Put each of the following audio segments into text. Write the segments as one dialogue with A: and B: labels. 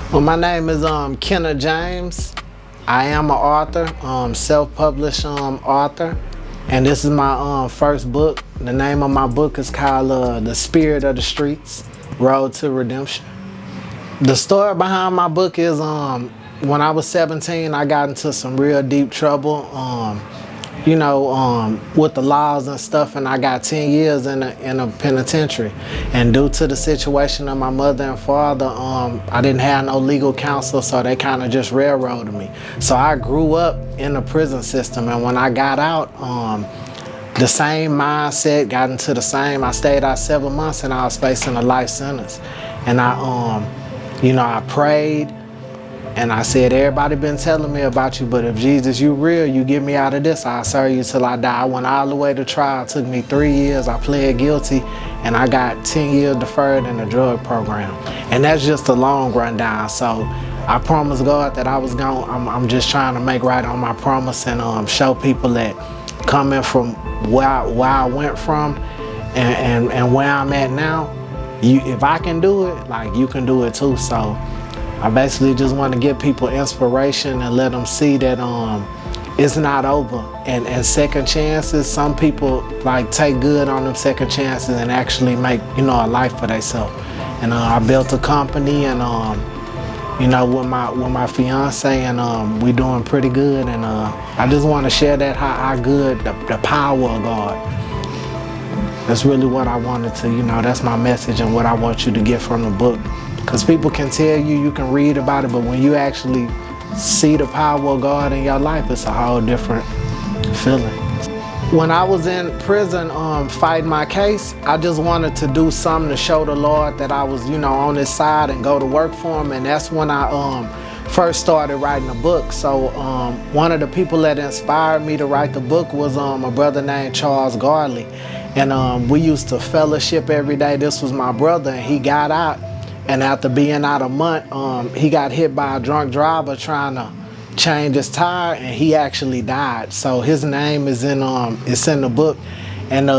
A: Well, my name is Kenneth James. I am an author, self-published author, and this is my first book. The name of my book is called The Spirit of the Streets, Road to Redemption. The story behind my book is when I was 17, I got into some real deep trouble, with the laws and stuff, and I got 10 years in a penitentiary. And due to the situation of my mother and father, I didn't have no legal counsel, so they kind of just railroaded me. So I grew up in the prison system, and when I got out, the same mindset, got into the same. I stayed out 7 months, and I was facing a life sentence. And I prayed. And I said, everybody been telling me about you, but if Jesus, you real, you get me out of this, I'll serve you till I die. I went all the way to trial. It took me 3 years. I pled guilty, and I got 10 years deferred in the drug program. And that's just a long rundown. So I promised God that I was I'm just trying to make right on my promise and show people that coming from where I went from and where I'm at now, if I can do it, like, you can do it too. So I basically just want to give people inspiration and let them see that it's not over. And second chances, some people like take good on them second chances and actually make a life for themselves. And I built a company and with my fiance, and we doing pretty good. And I just want to share that how good the power of God. That's really what I wanted to, that's my message and what I want you to get from the book. Because people can tell you, you can read about it, but when you actually see the power of God in your life, it's a whole different feeling. When I was in prison fighting my case, I just wanted to do something to show the Lord that I was, on his side and go to work for him. And that's when I first started writing a book. So one of the people that inspired me to write the book was a brother named Charles Garley. And we used to fellowship every day. This was my brother, and he got out. And after being out a month, he got hit by a drunk driver trying to change his tire, and he actually died. So his name is in the book, and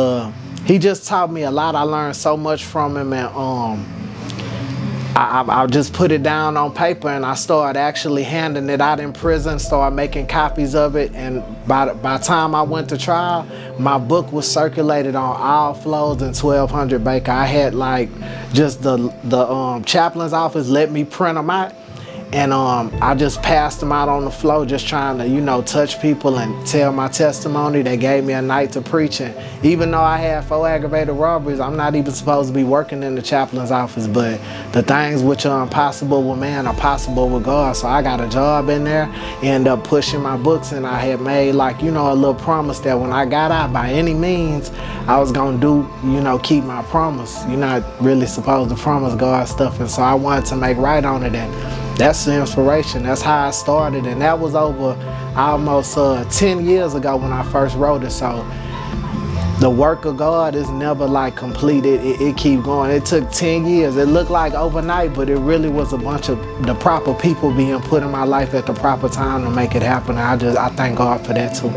A: he just taught me a lot. I learned so much from him, and I just put it down on paper, and I started actually handing it out in prison, started making copies of it. And by the time I went to trial, my book was circulated on all floors in 1200 Baker. I had just the chaplain's office let me print them out, and I just passed them out on the floor, just trying to touch people and tell my testimony. They gave me a night to preach, and even though I had 4 aggravated robberies, I'm not even supposed to be working in the chaplain's office, but the things which are impossible with man are possible with God. So I got a job in there, ended up pushing my books, and I had made a little promise that when I got out, by any means, I was gonna do, keep my promise. You're not really supposed to promise God stuff, and so I wanted to make right on it. And that's the inspiration. That's how I started, and that was over almost 10 years ago when I first wrote it. So the work of God is never completed. It keeps going. It took 10 years. It looked like overnight, but it really was a bunch of the proper people being put in my life at the proper time to make it happen. I thank God for that too.